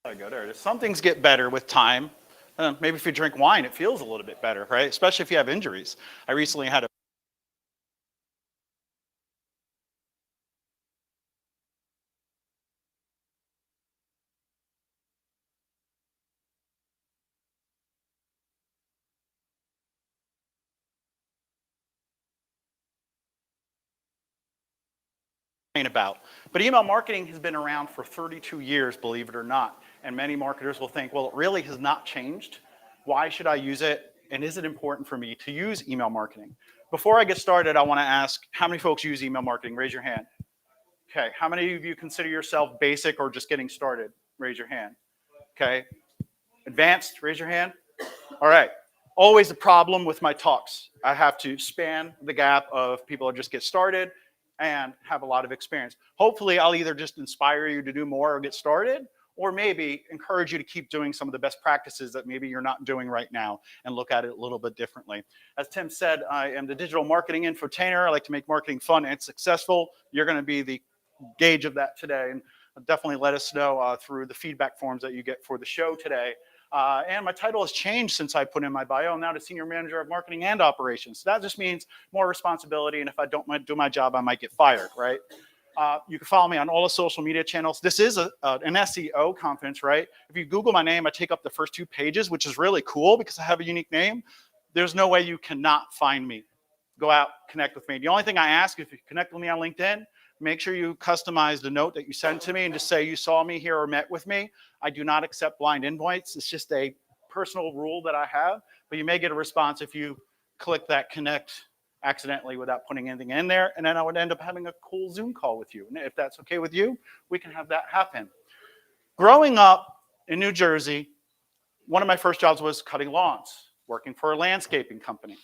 I go there. Some things get better with time. Maybe if you drink wine, it feels a little bit better, right? Especially if you have injuries. I recently had a about. But email marketing has been around for 32 years, believe it or not. And many marketers will think, well, it really has not changed. Why should I use it? And is it important for me to use email marketing? Before I get started, I want to ask, how many folks use email marketing? Raise your hand. Okay, how many of you consider yourself basic or just getting started? Raise your hand. Okay, advanced, raise your hand. All right, always a problem with my talks. I have to span the gap of people who just get started and have a lot of experience. Hopefully, I'll either just inspire you to do more or get started, or maybe encourage you to keep doing some of the best practices that maybe you're not doing right now and look at it a little bit differently. As Tim said, I am the digital marketing infotainer. I like to make marketing fun and successful. You're going to be the gauge of that today. And definitely let us know through the feedback forms that you get for the show today. And my title has changed since I put in my bio. I'm now the Senior Manager of Marketing and Operations. So that just means more responsibility, and if I don't do my job, I might get fired, right? You can follow me on all the social media channels. This is an SEO conference, right? If you Google my name, I take up the first 2 pages, which is really cool because I have a unique name. There's no way you cannot find me. Go out, connect with me. The only thing I ask, if you connect with me on LinkedIn, make sure you customize the note that you send to me and just say you saw me here or met with me. I do not accept blind invites. It's just a personal rule that I have, but you may get a response if you click that connect accidentally without putting anything in there, and then I would end up having a cool Zoom call with you. And if that's okay with you, we can have that happen. Growing up in New Jersey, one of my first jobs was cutting lawns, working for a landscaping company.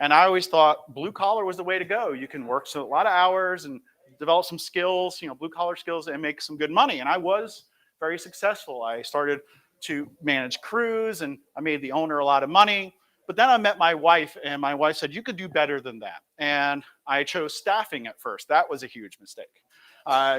And I always thought blue collar was the way to go. You can work a lot of hours and develop some skills, blue collar skills, and make some good money. And I was very successful. I started to manage crews, and I made the owner a lot of money. But then I met my wife, and my wife said, you could do better than that. And I chose staffing at first. That was a huge mistake.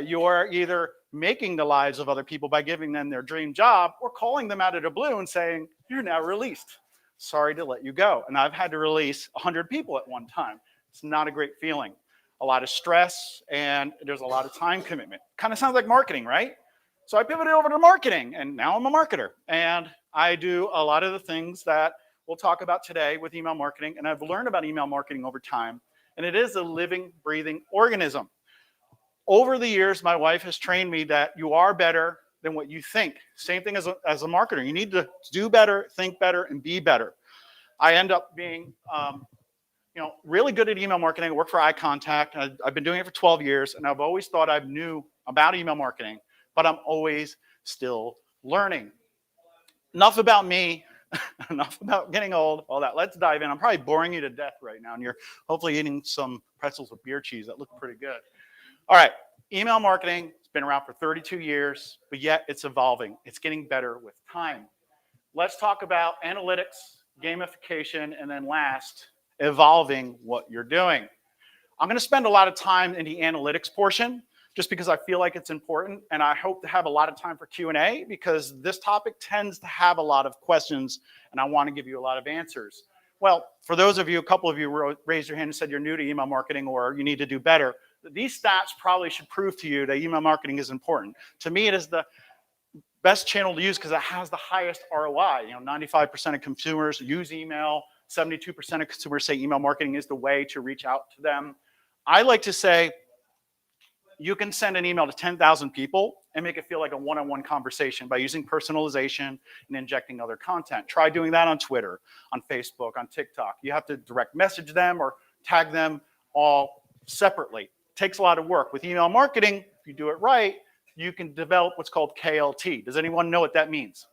You are either making the lives of other people by giving them their dream job or calling them out of the blue and saying, you're now released. Sorry to let you go. And I've had to release 100 people at one time. It's not a great feeling. A lot of stress, and there's a lot of time commitment. Kind of sounds like marketing, right? So I pivoted over to marketing, and now I'm a marketer. And I do a lot of the things that we'll talk about today with email marketing, and I've learned about email marketing over time, and it is a living, breathing organism. Over the years, my wife has trained me that you are better than what you think. Same thing as a marketer. You need to do better, think better, and be better. I end up being really good at email marketing. I work for Eye Contact. I've been doing it for 12 years, and I've always thought I knew about email marketing, but I'm always still learning. Enough about me. Enough about getting old, all that. Let's dive in. I'm probably boring you to death right now, and you're hopefully eating some pretzels with beer cheese that look pretty good. All right, email marketing has been around for 32 years, but yet it's evolving. It's getting better with time. Let's talk about analytics, gamification, and then last, evolving what you're doing. I'm going to spend a lot of time in the analytics portion just because I feel like it's important, and I hope to have a lot of time for Q&A because this topic tends to have a lot of questions, and I want to give you a lot of answers. Well, for those of you, a couple of you raised your hand and said you're new to email marketing or you need to do better. These stats probably should prove to you that email marketing is important. To me, it is the best channel to use because it has the highest ROI. 95% of consumers use email. 72% of consumers say email marketing is the way to reach out to them. I like to say you can send an email to 10,000 people and make it feel like a one-on-one conversation by using personalization and injecting other content. Try doing that on Twitter, on Facebook, on TikTok. You have to direct message them or tag them all separately. It takes a lot of work. With email marketing, if you do it right, you can develop what's called KLT. Does anyone know what that means?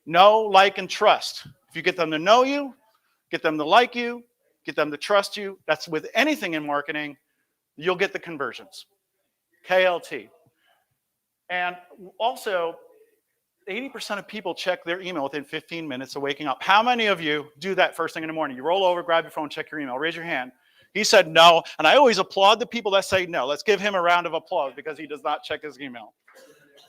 Know, like, and trust. If you get them to know you, get them to like you, get them to trust you, that's with anything in marketing, you'll get the conversions. KLT. And also, 80% of people check their email within 15 minutes of waking up. How many of you do that first thing in the morning? You roll over, grab your phone, check your email. Raise your hand. He said no, and I always applaud the people that say no. Let's give him a round of applause because he does not check his email.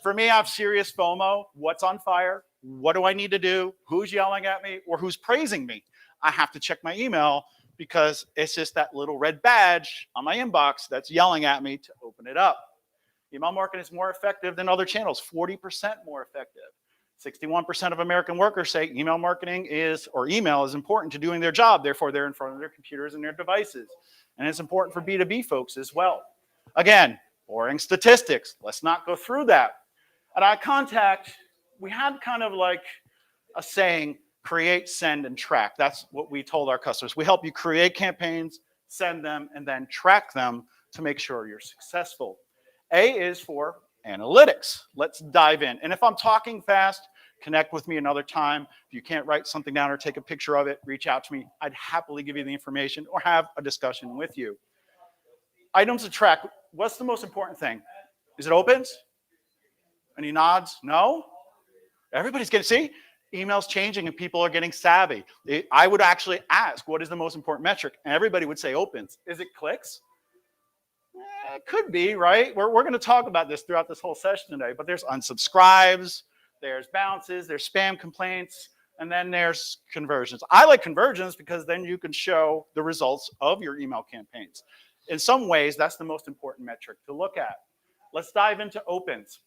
For me, I have serious FOMO. What's on fire? What do I need to do? Who's yelling at me or who's praising me? I have to check my email because it's just that little red badge on my inbox that's yelling at me to open it up. Email marketing is more effective than other channels, 40% more effective. 61% of American workers say email marketing or email is important to doing their job. Therefore, they're in front of their computers and their devices. And it's important for B2B folks as well. Again, boring statistics. Let's not go through that. At iContact, we had kind of like a saying, create, send, and track. That's what we told our customers. We help you create campaigns, send them, and then track them to make sure you're successful. A is for analytics. Let's dive in. And if I'm talking fast, connect with me another time. If you can't write something down or take a picture of it, reach out to me. I'd happily give you the information or have a discussion with you. Items to track. What's the most important thing? Is it opens? Any nods? No? Everybody's getting, see? Email's changing and people are getting savvy. I would actually ask, what is the most important metric? And everybody would say opens. Is it clicks? It could be, right? We're going to talk about this throughout this whole session today, but there's unsubscribes, there's bounces, there's spam complaints, and then there's conversions. I like conversions because then you can show the results of your email campaigns. In some ways, that's the most important metric to look at. Let's dive into opens.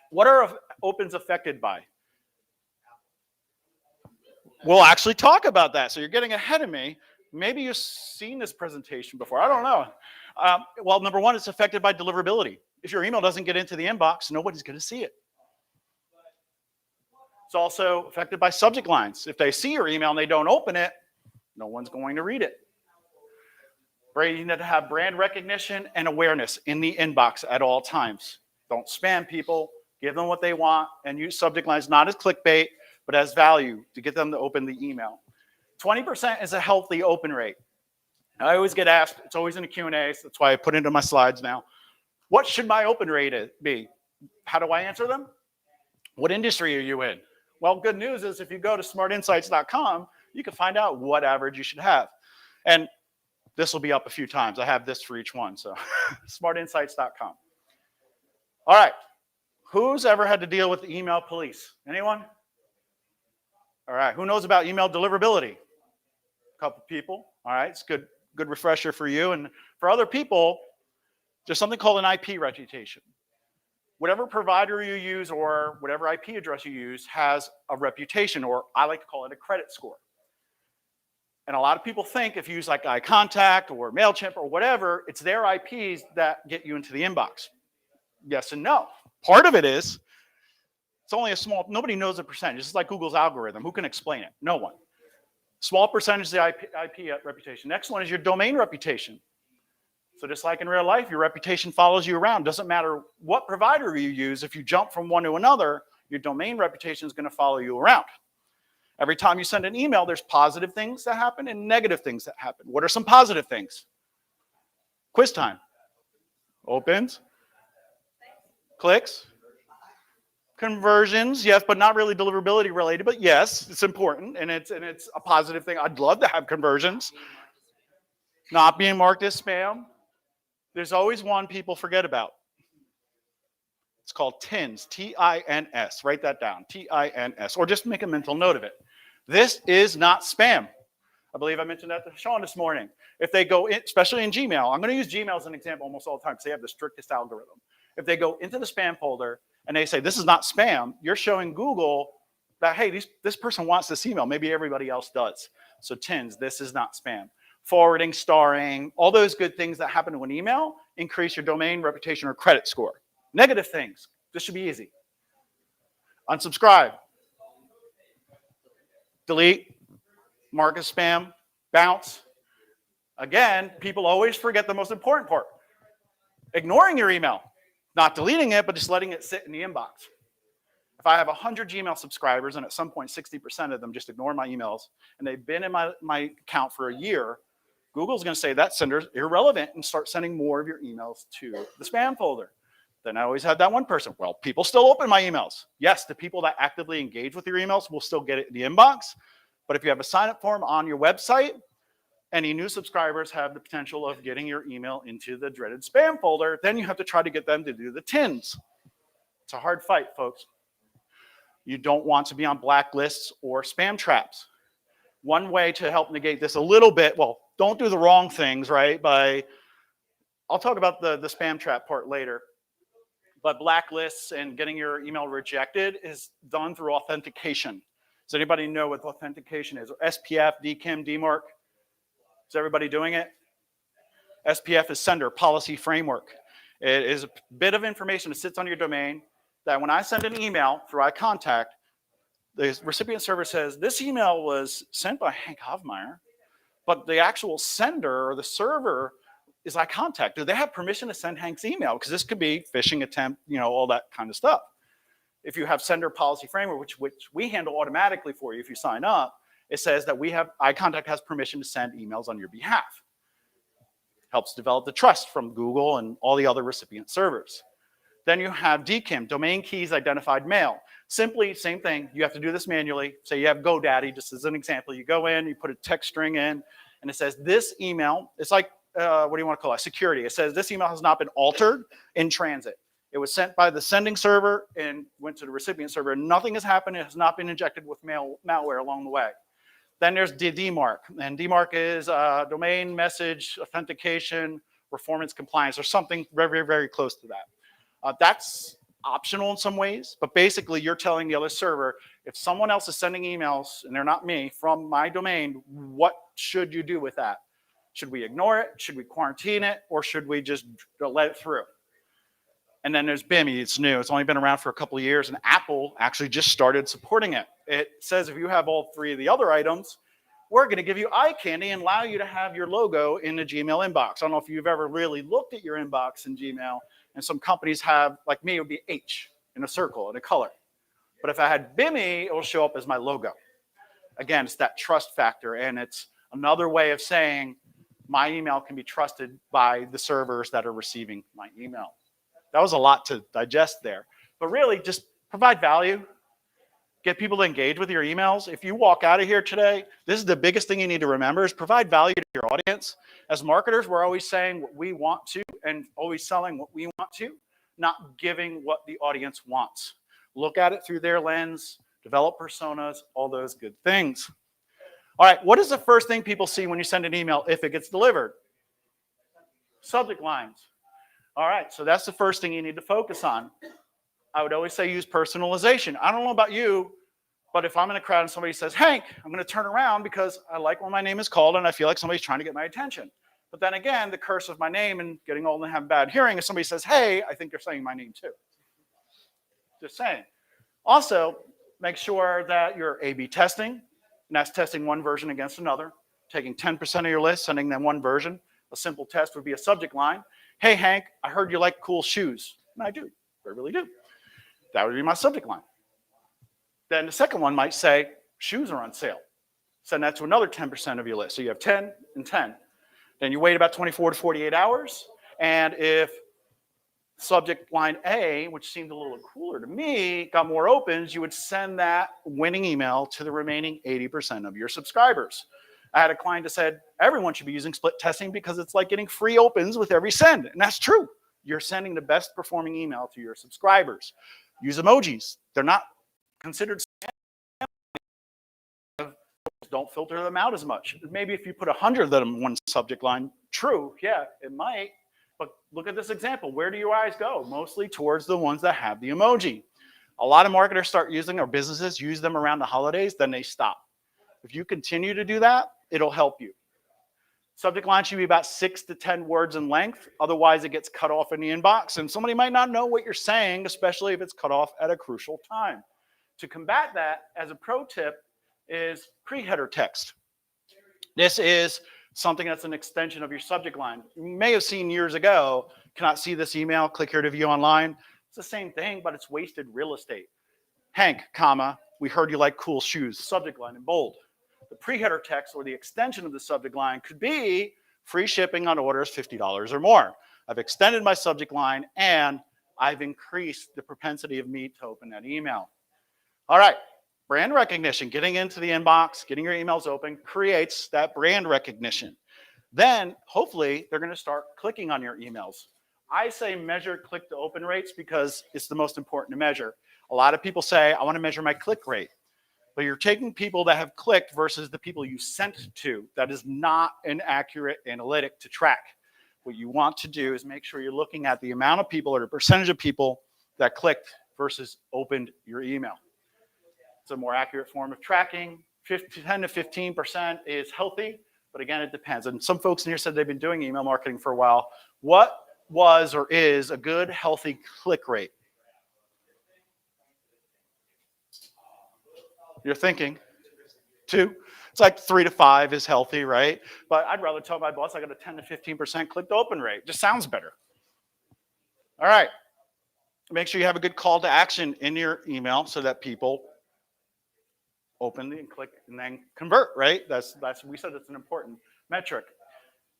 What are opens affected by? We'll actually talk about that. So you're getting ahead of me. Maybe you've seen this presentation before. I don't know. Well, number one, it's affected by deliverability. If your email doesn't get into the inbox, nobody's going to see it. It's also affected by subject lines. If they see your email and they don't open it, no one's going to read it. You need to have brand recognition and awareness in the inbox at all times. Don't spam people. Give them what they want and use subject lines not as clickbait, but as value to get them to open the email. 20% is a healthy open rate. I always get asked, it's always in the Q&A, so that's why I put it into my slides now. What should my open rate be? How do I answer them? What industry are you in? Well, good news is if you go to smartinsights.com, you can find out what average you should have. And this will be up a few times. I have this for each one, so smartinsights.com. All right. Who's ever had to deal with the email police? Anyone? All right. Who knows about email deliverability? A couple people. All right. It's good refresher for you. And for other people, there's something called an IP reputation. Whatever provider you use or whatever IP address you use has a reputation, or I like to call it a credit score. And a lot of people think if you use like iContact or MailChimp or whatever, it's their IPs that get you into the inbox. Yes and no. Part of it is, it's only a small, nobody knows the percentage. This is like Google's algorithm. Who can explain it? No one. Small percentage of the IP reputation. Next one is your domain reputation. So just like in real life, your reputation follows you around. Doesn't matter what provider you use. If you jump from one to another, your domain reputation is going to follow you around. Every time you send an email, there's positive things that happen and negative things that happen. What are some positive things? Quiz time. Opens. Clicks. Conversions, yes, but not really deliverability related, but yes, it's important and it's a positive thing. I'd love to have conversions. Not being marked as spam. There's always one people forget about. It's called TINS, T-I-N-S. Write that down, T-I-N-S, or just make a mental note of it. This is not spam. I believe I mentioned that to Sean this morning. If they go in, especially in Gmail, I'm going to use Gmail as an example almost all the time because they have the strictest algorithm. If they go into the spam folder and they say, this is not spam, you're showing Google that, hey, this person wants this email. Maybe everybody else does. So TINS, this is not spam. Forwarding, starring, all those good things that happen to an email increase your domain, reputation, or credit score. Negative things, this should be easy. Unsubscribe. Delete, mark as spam, bounce. Again, people always forget the most important part. Ignoring your email. Not deleting it, but just letting it sit in the inbox. If I have 100 Gmail subscribers and at some point 60% of them just ignore my emails and they've been in my account for a year, Google's going to say that sender's irrelevant and start sending more of your emails to the spam folder. Then I always had that one person. Well, people still open my emails. Yes, the people that actively engage with your emails will still get it in the inbox. But if you have a sign-up form on your website, any new subscribers have the potential of getting your email into the dreaded spam folder. Then you have to try to get them to do the TINS. It's a hard fight, folks. You don't want to be on blacklists or spam traps. One way to help negate this a little bit, well, don't do the wrong things, right? I'll talk about the spam trap part later. But blacklists and getting your email rejected is done through authentication. Does anybody know what authentication is? Or SPF, DKIM, DMARC? Is everybody doing it? SPF is Sender Policy Framework. It is a bit of information that sits on your domain that when I send an email through iContact, the recipient server says, this email was sent by Hank Hoffmeier, but the actual sender or the server is iContact. Do they have permission to send Hank's email? Because this could be phishing attempt, all that kind of stuff. If you have Sender Policy Framework, which we handle automatically for you if you sign up, it says that iContact has permission to send emails on your behalf. Helps develop the trust from Google and all the other recipient servers. Then you have DKIM, Domain Keys Identified Mail. Simply, same thing. You have to do this manually. Say you have GoDaddy, just as an example. You go in, you put a text string in, and it says this email, it's like, what do you want to call it? Security. It says this email has not been altered in transit. It was sent by the sending server and went to the recipient server. Nothing has happened. It has not been injected with malware along the way. Then there's DMARC, and DMARC is Domain Message Authentication Performance Compliance, or something very, very, very close to that. That's optional in some ways, but basically you're telling the other server, if someone else is sending emails, and they're not me, from my domain, what should you do with that? Should we ignore it? Should we quarantine it? Or should we just let it through? And then there's BIMI. It's new. It's only been around for a couple of years, and Apple actually just started supporting it. It says if you have all three of the other items, we're going to give you eye candy and allow you to have your logo in the Gmail inbox. I don't know if you've ever really looked at your inbox in Gmail, and some companies have, like me, it would be H in a circle in a color. But if I had BIMI, it will show up as my logo. Again, it's that trust factor, and it's another way of saying my email can be trusted by the servers that are receiving my email. That was a lot to digest there. But really, just provide value. Get people to engage with your emails. If you walk out of here today, this is the biggest thing you need to remember, is provide value to your audience. As marketers, we're always saying what we want to and always selling what we want to, not giving what the audience wants. Look at it through their lens, develop personas, all those good things. All right, what is the first thing people see when you send an email if it gets delivered? Subject lines. All right, so that's the first thing you need to focus on. I would always say use personalization. I don't know about you, but if I'm in a crowd and somebody says, Hank, I'm going to turn around because I like when my name is called and I feel like somebody's trying to get my attention. But then again, the curse of my name and getting old and having bad hearing, if somebody says, hey, I think they're saying my name too. Just saying. Also, make sure that you're A/B testing, and that's testing one version against another, taking 10% of your list, sending them one version. A simple test would be a subject line. Hey, Hank, I heard you like cool shoes. And I do. I really do. That would be my subject line. Then the second one might say, shoes are on sale. Send that to another 10% of your list. So you have 10 and 10. Then you wait about 24 to 48 hours. And if subject line A, which seemed a little cooler to me, got more opens, you would send that winning email to the remaining 80% of your subscribers. I had a client that said, everyone should be using split testing because it's like getting free opens with every send. And that's true. You're sending the best performing email to your subscribers. Use emojis. They're not considered spam. Don't filter them out as much. Maybe if you put 100 of them in one subject line, true, yeah, it might. But look at this example. Where do your eyes go? Mostly towards the ones that have the emoji. A lot of marketers start using, or businesses use them around the holidays, then they stop. If you continue to do that, it'll help you. Subject line should be about 6 to 10 words in length. Otherwise, it gets cut off in the inbox, and somebody might not know what you're saying, especially if it's cut off at a crucial time. To combat that, as a pro tip, is pre-header text. This is something that's an extension of your subject line. You may have seen years ago, cannot see this email, click here to view online. It's the same thing, but it's wasted real estate. Hank, comma, we heard you like cool shoes, subject line in bold. The pre-header text or the extension of the subject line could be free shipping on orders $50 or more. I've extended my subject line and I've increased the propensity of me to open that email. All right, brand recognition, getting into the inbox, getting your emails open creates that brand recognition. Then hopefully they're going to start clicking on your emails. I say measure click to open rates because it's the most important to measure. A lot of people say, I want to measure my click rate. But you're taking people that have clicked versus the people you sent to. That is not an accurate analytic to track. What you want to do is make sure you're looking at the amount of people or the percentage of people that clicked versus opened your email. It's a more accurate form of tracking. 10 to 15% is healthy, but again, it depends. And some folks in here said they've been doing email marketing for a while. What was or is a good, healthy click rate? You're thinking 2. It's like 3 to 5 is healthy, right? But I'd rather tell my boss I got a 10 to 15% click to open rate. Just sounds better. All right. Make sure you have a good call to action in your email so that people open and click and then convert, right? That's we said it's an important metric.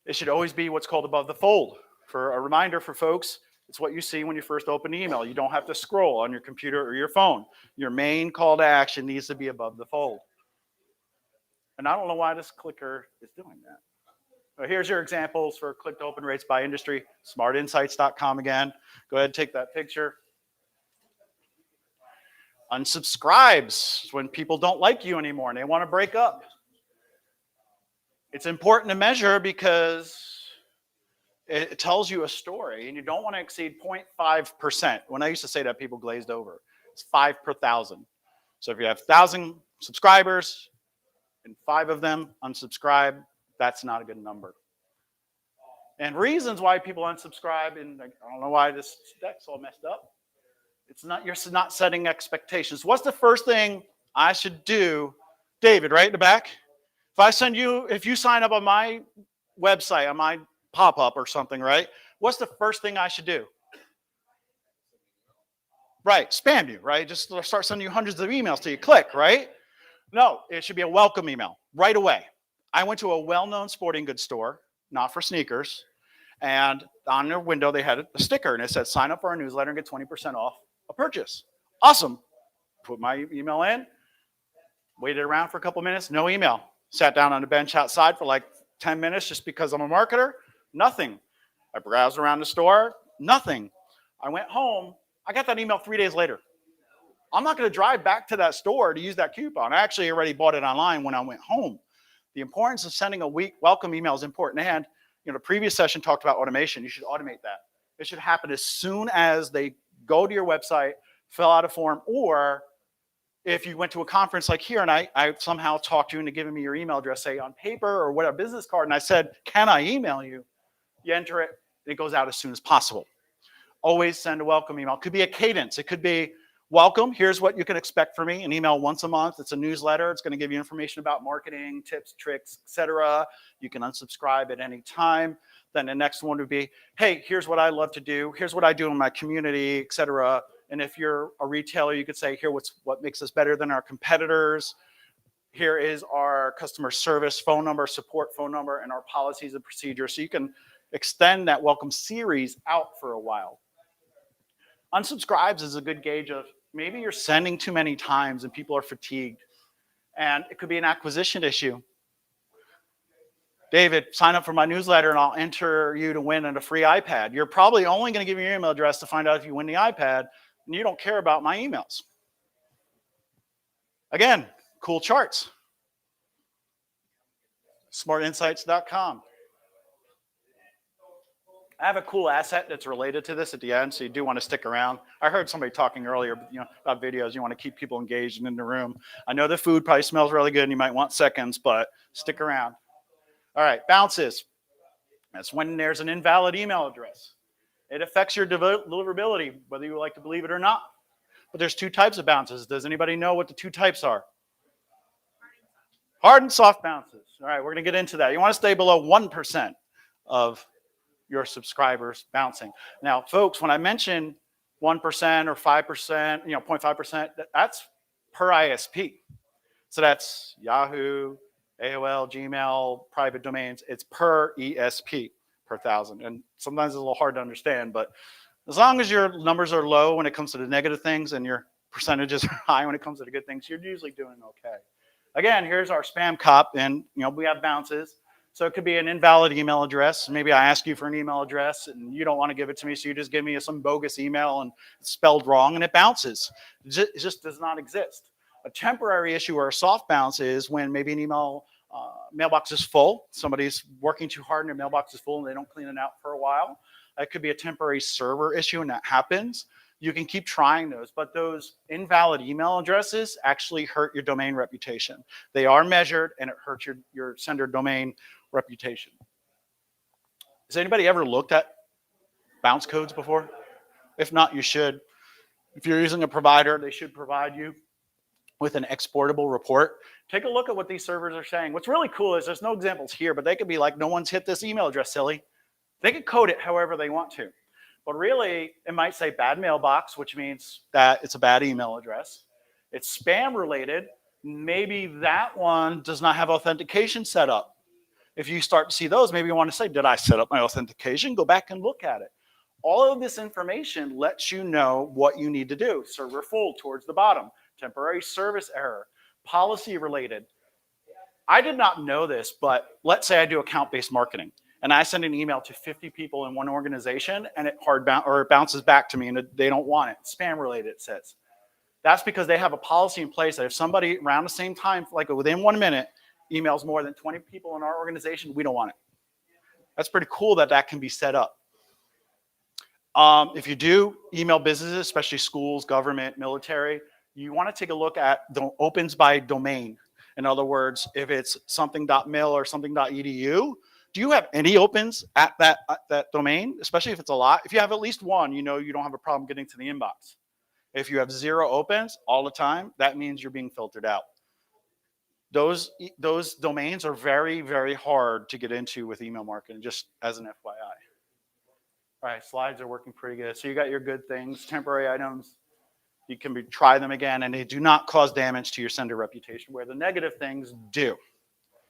It should always be what's called above the fold. For a reminder for folks, it's what you see when you first open the email. You don't have to scroll on your computer or your phone. Your main call to action needs to be above the fold. And I don't know why this clicker is doing that. But here's your examples for click to open rates by industry. Smartinsights.com again. Go ahead and take that picture. Unsubscribes when people don't like you anymore and they want to break up. It's important to measure because it tells you a story, and you don't want to exceed 0.5%. When I used to say that, people glazed over. It's 5 per 1,000. So if you have 1,000 subscribers and 5 of them unsubscribe, that's not a good number. And reasons why people unsubscribe, and I don't know why this deck's all messed up. It's not, you're not setting expectations. What's the first thing I should do? David, right in the back? If you sign up on my website, on my pop-up or something, right? What's the first thing I should do? Right, spam you, right? Just start sending you hundreds of emails till you click, right? No, it should be a welcome email right away. I went to a well-known sporting goods store, not for sneakers, and on their window they had a sticker and it said, sign up for our newsletter and get 20% off a purchase. Awesome. Put my email in, waited around for a couple minutes, no email. Sat down on the bench outside for like 10 minutes just because I'm a marketer. Nothing. I browsed around the store. Nothing. I went home. I got that email 3 days later. I'm not going to drive back to that store to use that coupon. I actually already bought it online when I went home. The importance of sending a welcome email is important. And the previous session talked about automation. You should automate that. It should happen as soon as they go to your website, fill out a form, or if you went to a conference like here and I somehow talked you into giving me your email address, say on paper or what, a business card, and I said, can I email you? You enter it, it goes out as soon as possible. Always send a welcome email. It could be a cadence. It could be, welcome, here's what you can expect from me, an email once a month. It's a newsletter. It's going to give you information about marketing, tips, tricks, etc. You can unsubscribe at any time. Then the next one would be, hey, here's what I love to do. Here's what I do in my community, etc. And if you're a retailer, you could say, here, what makes us better than our competitors. Here is our customer service phone number, support phone number, and our policies and procedures. So you can extend that welcome series out for a while. Unsubscribes is a good gauge of maybe you're sending too many times and people are fatigued. And it could be an acquisition issue. David, sign up for my newsletter and I'll enter you to win a free iPad. You're probably only going to give me your email address to find out if you win the iPad, and you don't care about my emails. Again, cool charts. Smartinsights.com. I have a cool asset that's related to this at the end, so you do want to stick around. I heard somebody talking earlier, about videos. You want to keep people engaged and in the room. I know the food probably smells really good and you might want seconds, but stick around. All right, bounces. That's when there's an invalid email address. It affects your deliverability, whether you like to believe it or not. But there's 2 types of bounces. Does anybody know what the 2 types are? Hard and soft bounces. All right, we're going to get into that. You want to stay below 1% of your subscribers bouncing. Now, folks, when I mention 1% or 5%, 0.5%, that's per ISP. So that's Yahoo, AOL, Gmail, private domains. It's per ESP, per 1,000. And sometimes it's a little hard to understand, but as long as your numbers are low when it comes to the negative things and your percentages are high when it comes to the good things, you're usually doing okay. Again, here's our spam cop, and we have bounces. So it could be an invalid email address. Maybe I ask you for an email address and you don't want to give it to me, so you just give me some bogus email and it's spelled wrong and it bounces. It just does not exist. A temporary issue or a soft bounce is when maybe an email mailbox is full. Somebody's working too hard and their mailbox is full and they don't clean it out for a while. It could be a temporary server issue and that happens. You can keep trying those, but those invalid email addresses actually hurt your domain reputation. They are measured and it hurts your sender domain reputation. Has anybody ever looked at bounce codes before? If not, you should. If you're using a provider, they should provide you with an exportable report. Take a look at what these servers are saying. What's really cool is there's no examples here, but they could be like, no one's hit this email address, silly. They could code it however they want to. But really, it might say bad mailbox, which means that it's a bad email address. It's spam related. Maybe that one does not have authentication set up. If you start to see those, maybe you want to say, did I set up my authentication? Go back and look at it. All of this information lets you know what you need to do. Server full towards the bottom. Temporary service error. Policy related. I did not know this, but let's say I do account-based marketing. And I send an email to 50 people in one organization, and it bounces back to me, and they don't want it. Spam related, it says. That's because they have a policy in place that if somebody around the same time, like within 1 minute, emails more than 20 people in our organization, we don't want it. That's pretty cool that that can be set up. If you do email businesses, especially schools, government, military, you want to take a look at the opens by domain. In other words, if it's something.mil or something.edu, do you have any opens at that domain, especially if it's a lot? If you have at least one, you know you don't have a problem getting to the inbox. If you have 0 opens all the time, that means you're being filtered out. Those domains are very, very hard to get into with email marketing, just as an FYI. All right, slides are working pretty good. So you got your good things, temporary items. You can try them again, and they do not cause damage to your sender reputation, where the negative things do.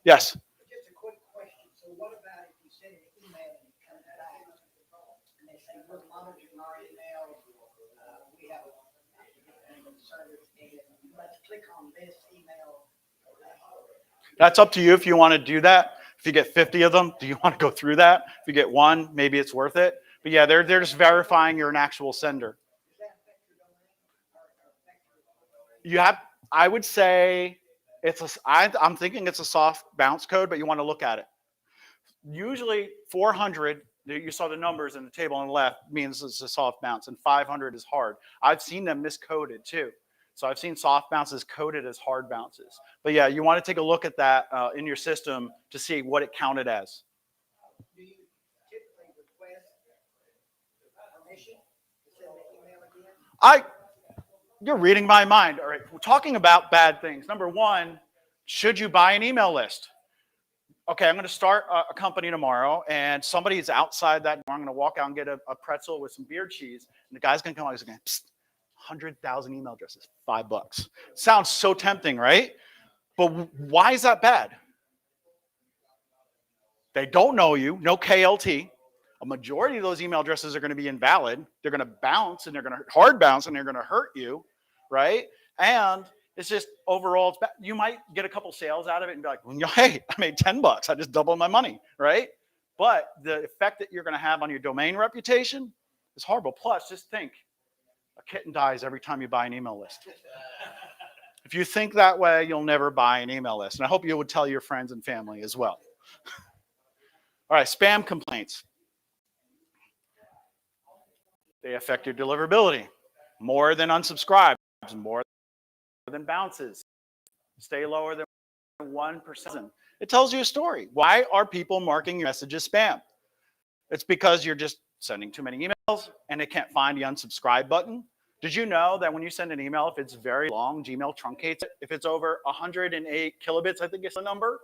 Yes? Just a quick question. So what about if you send an email and it comes back and they say, we're monitoring our email, we have a service, and let's click on this email. That's up to you if you want to do that. If you get 50 of them, do you want to go through that? If you get one, maybe it's worth it. But yeah, they're just verifying you're an actual sender. Does that affect your domain? You have, I would say, I'm thinking it's a soft bounce code, but you want to look at it. Usually 400, you saw the numbers in the table on the left, means it's a soft bounce, and 500 is hard. I've seen them miscoded too. So I've seen soft bounces coded as hard bounces. But yeah, you want to take a look at that in your system to see what it counted as. Do you typically request permission to send the email again? You're reading my mind. All right, we're talking about bad things. Number one, should you buy an email list? Okay, I'm going to start a company tomorrow, and somebody's outside that door. I'm going to walk out and get a pretzel with some beer cheese, and the guy's going to come out and he's going, 100,000 email addresses, $5. Sounds so tempting, right? But why is that bad? They don't know you, no KLT. A majority of those email addresses are going to be invalid. They're going to bounce, and they're going to hard bounce, and they're going to hurt you, right? And it's just overall, it's bad. You might get a couple sales out of it and be like, well, hey, I made $10. I just doubled my money, right? But the effect that you're going to have on your domain reputation is horrible. Plus, just think, a kitten dies every time you buy an email list. If you think that way, you'll never buy an email list. And I hope you would tell your friends and family as well. All right, spam complaints. They affect your deliverability more than unsubscribes, more than bounces. Stay lower than 1%. It tells you a story. Why are people marking your messages spam? It's because you're just sending too many emails and it can't find the unsubscribe button. Did you know that when you send an email, if it's very long, Gmail truncates it? If it's over 108 kilobits, I think it's the number.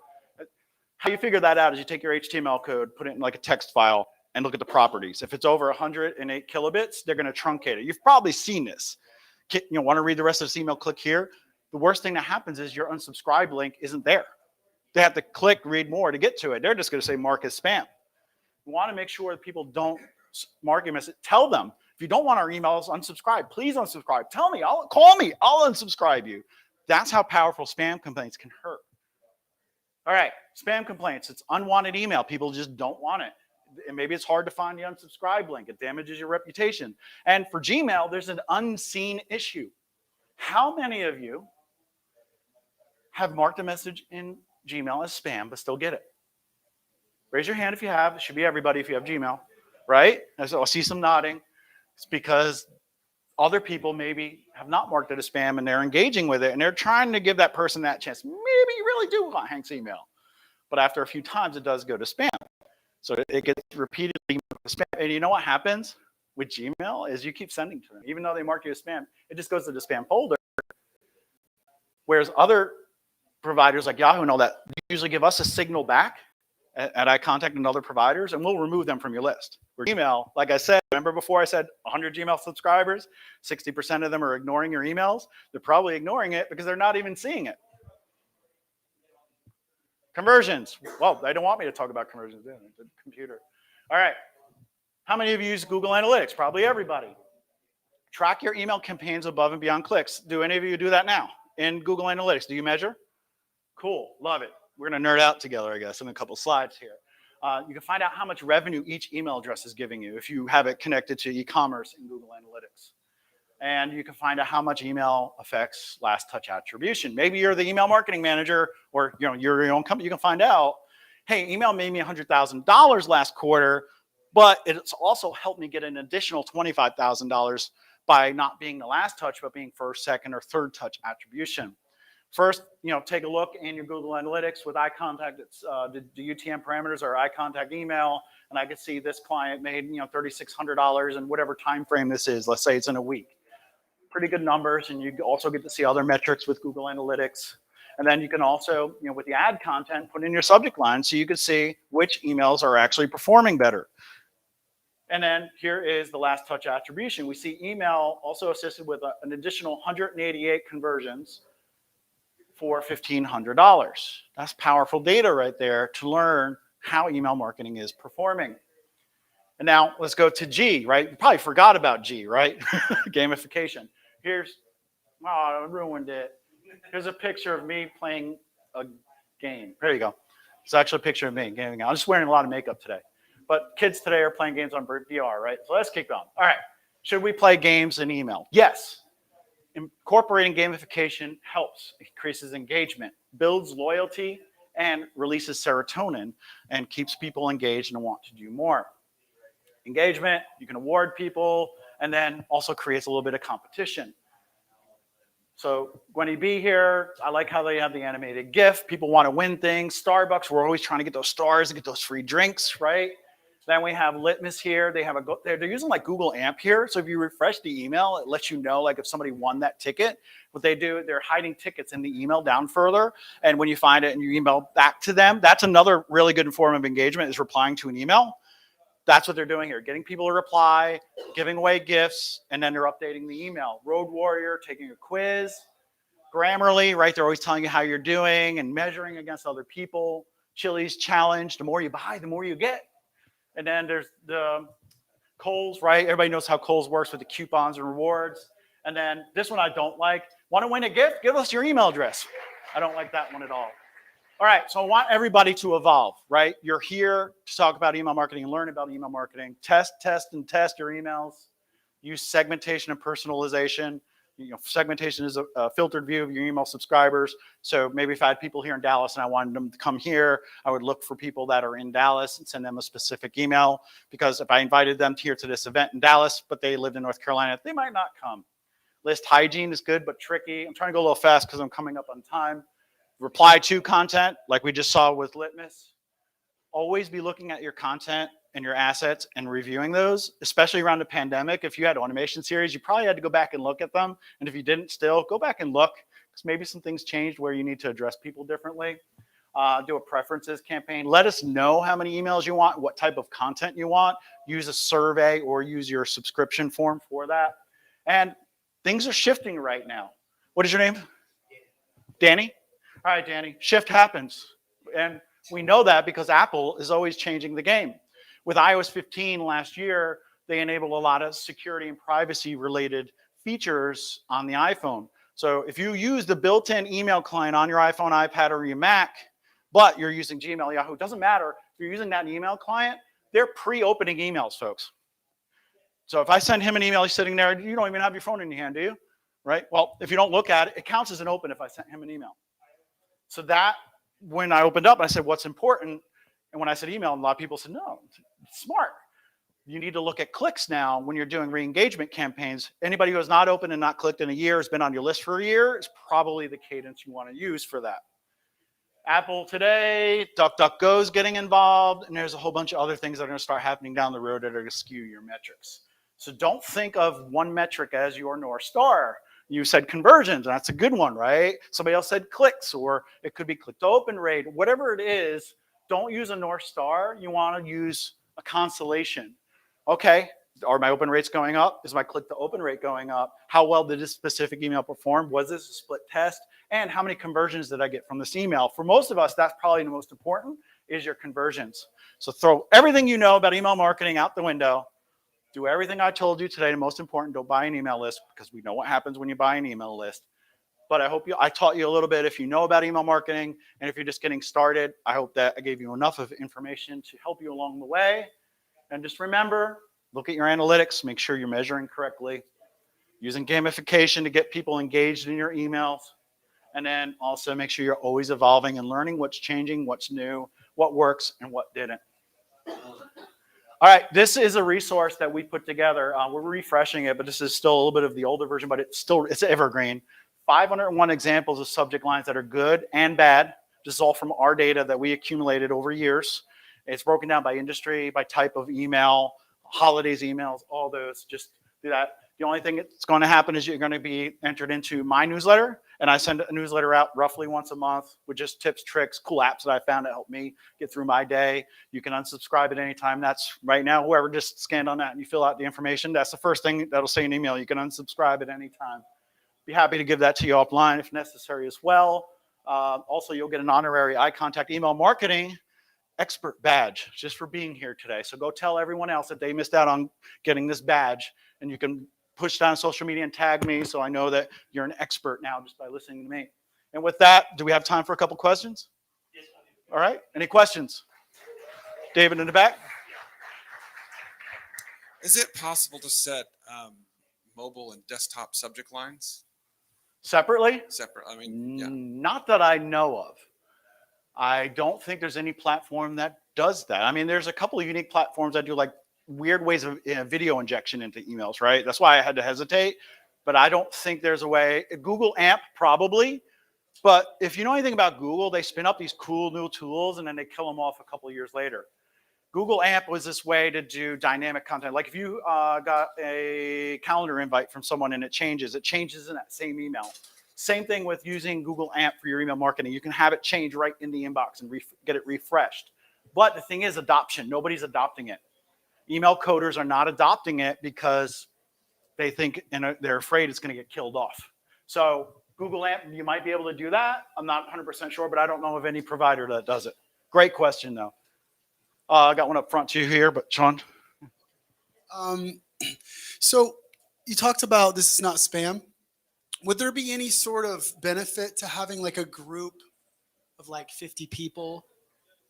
How you figure that out is you take your HTML code, put it in like a text file, and look at the properties. If it's over 108 kilobits, they're going to truncate it. You've probably seen this. You want to read the rest of this email? Click here. The worst thing that happens is your unsubscribe link isn't there. They have to click read more to get to it. They're just going to say mark as spam. We want to make sure that people don't mark your message. Tell them, if you don't want our emails, unsubscribe. Please unsubscribe. Tell me, call me. I'll unsubscribe you. That's how powerful spam complaints can hurt. All right, spam complaints. It's unwanted email. People just don't want it. And maybe it's hard to find the unsubscribe link. It damages your reputation. And for Gmail, there's an unseen issue. How many of you have marked a message in Gmail as spam but still get it? Raise your hand if you have. It should be everybody if you have Gmail, right? So I see some nodding. It's because other people maybe have not marked it as spam and they're engaging with it and they're trying to give that person that chance. Maybe you really do want Hank's email. But after a few times, it does go to spam. So it gets repeatedly spam. And you know what happens with Gmail is you keep sending to them. Even though they mark you as spam, it just goes to the spam folder. Whereas other providers like Yahoo and all that usually give us a signal back at iContact and other providers, and we'll remove them from your list. For email, like I said, remember before I said 100 Gmail subscribers, 60% of them are ignoring your emails. They're probably ignoring it because they're not even seeing it. Conversions. Well, they don't want me to talk about conversions. The computer. All right. How many of you use Google Analytics? Probably everybody. Track your email campaigns above and beyond clicks. Do any of you do that now in Google Analytics? Do you measure? Cool. Love it. We're going to nerd out together, I guess, in a couple slides here. You can find out how much revenue each email address is giving you if you have it connected to e-commerce in Google Analytics. And you can find out how much email affects last touch attribution. Maybe you're the email marketing manager or you're your own company. You can find out, hey, email made me $100,000 last quarter, but it's also helped me get an additional $25,000 by not being the last touch, but being first, second, or third touch attribution. First, take a look in your Google Analytics with iContact. It's the UTM parameters are iContact email, and I can see this client made $3,600 in whatever time frame this is. Let's say it's in a week. Pretty good numbers, and you also get to see other metrics with Google Analytics. And then you can also, with the ad content, put in your subject line so you can see which emails are actually performing better. And then here is the last touch attribution. We see email also assisted with an additional 188 conversions for $1,500. That's powerful data right there to learn how email marketing is performing. And now let's go to G, right? You probably forgot about G, right? Gamification. I ruined it. Here's a picture of me playing a game. There you go. It's actually a picture of me gaming. I'm just wearing a lot of makeup today. But kids today are playing games on VR, right? So let's keep going. All right. Should we play games in email? Yes. Incorporating gamification helps. It increases engagement, builds loyalty, and releases serotonin, and keeps people engaged and want to do more. Engagement, you can award people, and then also creates a little bit of competition. So Gwenny B here, I like how they have the animated GIF. People want to win things. Starbucks, we're always trying to get those stars and get those free drinks, right? Then we have Litmus here. They're using like Google AMP here. So if you refresh the email, it lets you know like if somebody won that ticket. What they do, they're hiding tickets in the email down further. And when you find it and you email back to them, that's another really good form of engagement is replying to an email. That's what they're doing here, getting people to reply, giving away gifts, and then they're updating the email. Road Warrior, taking a quiz. Grammarly, right? They're always telling you how you're doing and measuring against other people. Chili's Challenge, the more you buy, the more you get. And then there's the Kohl's, right? Everybody knows how Kohl's works with the coupons and rewards. And then this one I don't like. Want to win a gift? Give us your email address. I don't like that one at all. All right, so I want everybody to evolve, right? You're here to talk about email marketing and learn about email marketing. Test your emails. Use segmentation and personalization. Segmentation is a filtered view of your email subscribers. So maybe if I had people here in Dallas and I wanted them to come here, I would look for people that are in Dallas and send them a specific email. Because if I invited them here to this event in Dallas, but they lived in North Carolina, they might not come. List hygiene is good, but tricky. I'm trying to go a little fast because I'm coming up on time. Reply to content, like we just saw with Litmus. Always be looking at your content and your assets and reviewing those, especially around the pandemic. If you had automation series, you probably had to go back and look at them. And if you didn't still, go back and look because maybe some things changed where you need to address people differently. Do a preferences campaign. Let us know how many emails you want, what type of content you want. Use a survey or use your subscription form for that. And things are shifting right now. What is your name? Danny? All right, Danny. Shift happens. And we know that because Apple is always changing the game. With iOS 15 last year, they enabled a lot of security and privacy related features on the iPhone. So if you use the built-in email client on your iPhone, iPad, or your Mac, but you're using Gmail, Yahoo, it doesn't matter. If you're using that email client, they're pre-opening emails, folks. So if I send him an email, he's sitting there, you don't even have your phone in your hand, do you? Right? Well, if you don't look at it, it counts as an open if I sent him an email. So that, when I opened up, I said, what's important? And when I said email, a lot of people said, no, it's smart. You need to look at clicks now when you're doing re-engagement campaigns. Anybody who has not opened and not clicked in a year, has been on your list for a year, is probably the cadence you want to use for that. Apple today, DuckDuckGo is getting involved, and there's a whole bunch of other things that are going to start happening down the road that are going to skew your metrics. So don't think of one metric as your North Star. You said conversions, and that's a good one, right? Somebody else said clicks, or it could be click to open rate. Whatever it is, don't use a North Star. You want to use a constellation. Okay, are my open rates going up? Is my click to open rate going up? How well did this specific email perform? Was this a split test? And how many conversions did I get from this email? For most of us, that's probably the most important, is your conversions. So throw everything you know about email marketing out the window. Do everything I told you today. The most important, don't buy an email list, because we know what happens when you buy an email list. But I taught you a little bit if you know about email marketing, and if you're just getting started, I hope that I gave you enough of information to help you along the way. And just remember, look at your analytics, make sure you're measuring correctly, using gamification to get people engaged in your emails, and then also make sure you're always evolving and learning what's changing, what's new, what works, and what didn't. All right, this is a resource that we put together. We're refreshing it, but this is still a little bit of the older version, but it's evergreen. 501 examples of subject lines that are good and bad. This is all from our data that we accumulated over years. It's broken down by industry, by type of email, holidays emails, all those. Just do that. The only thing that's going to happen is you're going to be entered into my newsletter, and I send a newsletter out roughly once a month with just tips, tricks, cool apps that I found to help me get through my day. You can unsubscribe at any time. That's right now, whoever just scanned on that and you fill out the information, that's the first thing that'll say an email. You can unsubscribe at any time. Be happy to give that to you offline if necessary as well. Also, you'll get an honorary eye contact email marketing expert badge just for being here today. So go tell everyone else that they missed out on getting this badge, and you can push down social media and tag me so I know that you're an expert now just by listening to me. And with that, do we have time for a couple questions? Yes. All right. Any questions? David in the back. Is it possible to set mobile and desktop subject lines Separately? separate? I mean, yeah. Not that I know of. I don't think there's any platform that does that. I mean, there's a couple of unique platforms that do like weird ways of video injection into emails, right? That's why I had to hesitate. But I don't think there's a way. Google AMP probably. But if you know anything about Google, they spin up these cool new tools and then they kill them off a couple of years later. Google AMP was this way to do dynamic content. Like if you got a calendar invite from someone and it changes in that same email. Same thing with using Google AMP for your email marketing. You can have it change right in the inbox and get it refreshed. But the thing is adoption. Nobody's adopting it. Email coders are not adopting it because they think and they're afraid it's going to get killed off. So Google AMP, you might be able to do that. I'm not 100% sure, but I don't know of any provider that does it. Great question, though. I got one up front to you here, but Sean. So you talked about this is not spam. Would there be any sort of benefit to having like a group of like 50 people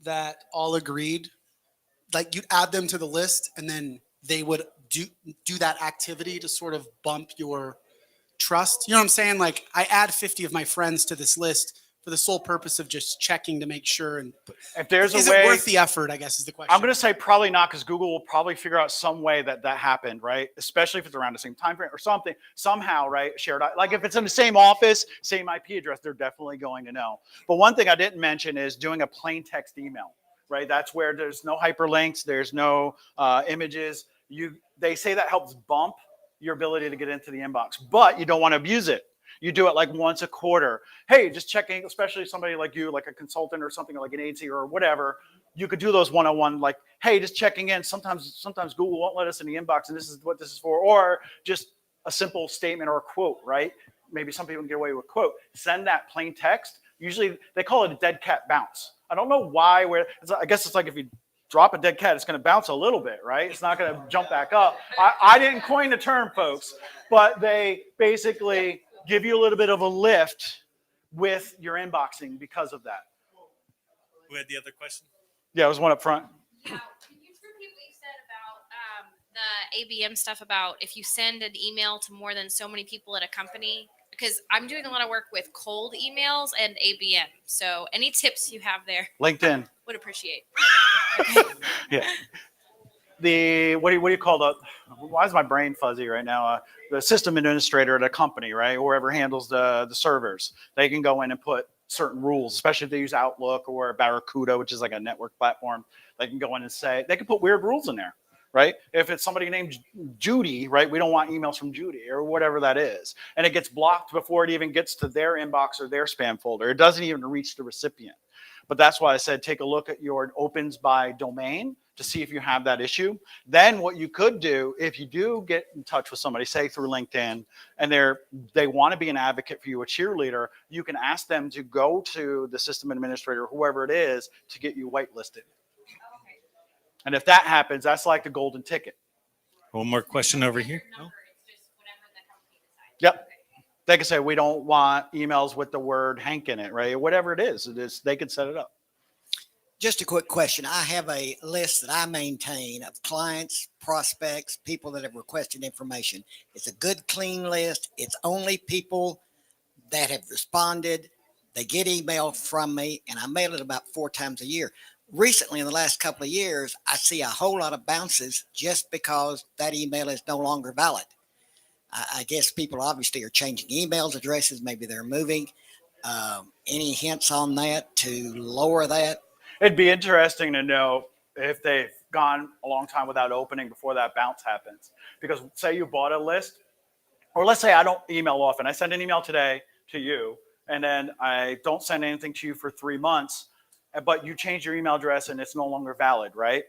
that all agreed? Like you'd add them to the list and then they would do that activity to sort of bump your trust. You know what I'm saying? Like I add 50 of my friends to this list for the sole purpose of just checking to make sure. And if there's is a way, it worth the effort, I guess is the question. I'm going to say probably not, because Google will probably figure out some way that happened, right? Especially if it's around the same time frame or something, somehow, right? Shared, like if it's in the same office, same IP address, they're definitely going to know. But one thing I didn't mention is doing a plain text email, right? That's where there's no hyperlinks, there's no images. They say that helps bump your ability to get into the inbox, but you don't want to abuse it. You do it like once a quarter. Hey, just checking, especially somebody like you, like a consultant or something like an agency or whatever. You could do those one-on-one, like, hey, just checking in. Sometimes Google won't let us in the inbox, and this is what this is for. Or just a simple statement or a quote, right? Maybe some people can get away with a quote. Send that plain text. Usually they call it a dead cat bounce. I don't know why. I guess it's like if you drop a dead cat, it's going to bounce a little bit, right? It's not going to jump back up. I didn't coin the term, folks, but they basically give you a little bit of a lift with your inboxing because of that. Who had the other question? Yeah, there was one up front. Yeah, can you repeat what you said about the ABM stuff about if you send an email to more than so many people at a company? Because I'm doing a lot of work with cold emails and ABM. So any tips you have there, LinkedIn. would appreciate. Yeah. What do you call why is my brain fuzzy right now? The system administrator at a company, right? Whoever handles the servers, they can go in and put certain rules, especially if they use Outlook or Barracuda, which is like a network platform. They can go in and say, they can put weird rules in there, right? If it's somebody named Judy, right? We don't want emails from Judy or whatever that is. And it gets blocked before it even gets to their inbox or their spam folder. It doesn't even reach the recipient. But that's why I said take a look at your opens by domain to see if you have that issue. Then what you could do, if you do get in touch with somebody, say through LinkedIn, and they want to be an advocate for you, a cheerleader, you can ask them to go to the system administrator, whoever it is, to get you whitelisted. And if that happens, that's like the golden ticket. One more question over here. No? Yep. They can say, we don't want emails with the word Hank in it, right? Whatever it is, they can set it up. Just a quick question. I have a list that I maintain of clients, prospects, people that have requested information. It's a good, clean list. It's only people that have responded. They get email from me, and I mail it about 4 times a year. Recently, in the last couple of years, I see a whole lot of bounces just because that email is no longer valid. I guess people obviously are changing email addresses. Maybe they're moving. Any hints on that to lower that? It'd be interesting to know if they've gone a long time without opening before that bounce happens. Because say you bought a list, or let's say I don't email often. I send an email today to you, and then I don't send anything to you for 3 months, but you change your email address and it's no longer valid, right?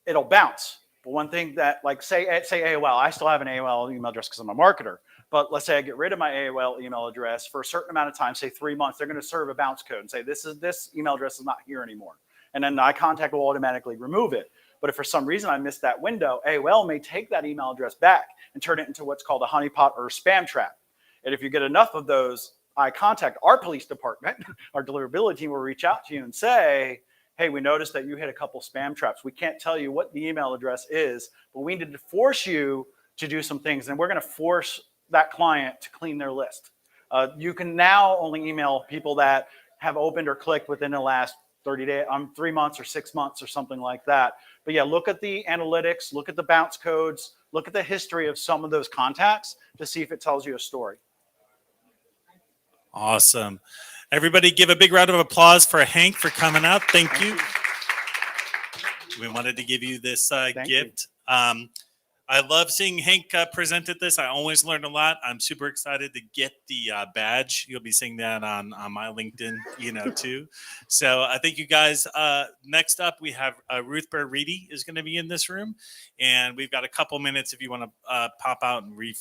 It'll bounce. But one thing that, like, say AOL, I still have an AOL email address because I'm a marketer. But let's say I get rid of my AOL email address for a certain amount of time, say 3 months, they're going to serve a bounce code and say, this email address is not here anymore. And then iContact will automatically remove it. But if for some reason I missed that window, AOL may take that email address back and turn it into what's called a honeypot or a spam trap. And if you get enough of those, iContact, our police department, our deliverability team will reach out to you and say, hey, we noticed that you hit a couple spam traps. We can't tell you what the email address is, but we need to force you to do some things. And we're going to force that client to clean their list. You can now only email people that have opened or clicked within the last 30 days, 3 months or 6 months or something like that. But yeah, look at the analytics, look at the bounce codes, look at the history of some of those contacts to see if it tells you a story. Awesome. Everybody give a big round of applause for Hank for coming out. Thank you. We wanted to give you this gift. I love seeing Hank present at this. I always learn a lot. I'm super excited to get the badge. You'll be seeing that on my LinkedIn, too. So I thank you guys. Next up, we have Ruth Bear-Reedy is going to be in this room. And we've got a couple minutes if you want to pop out and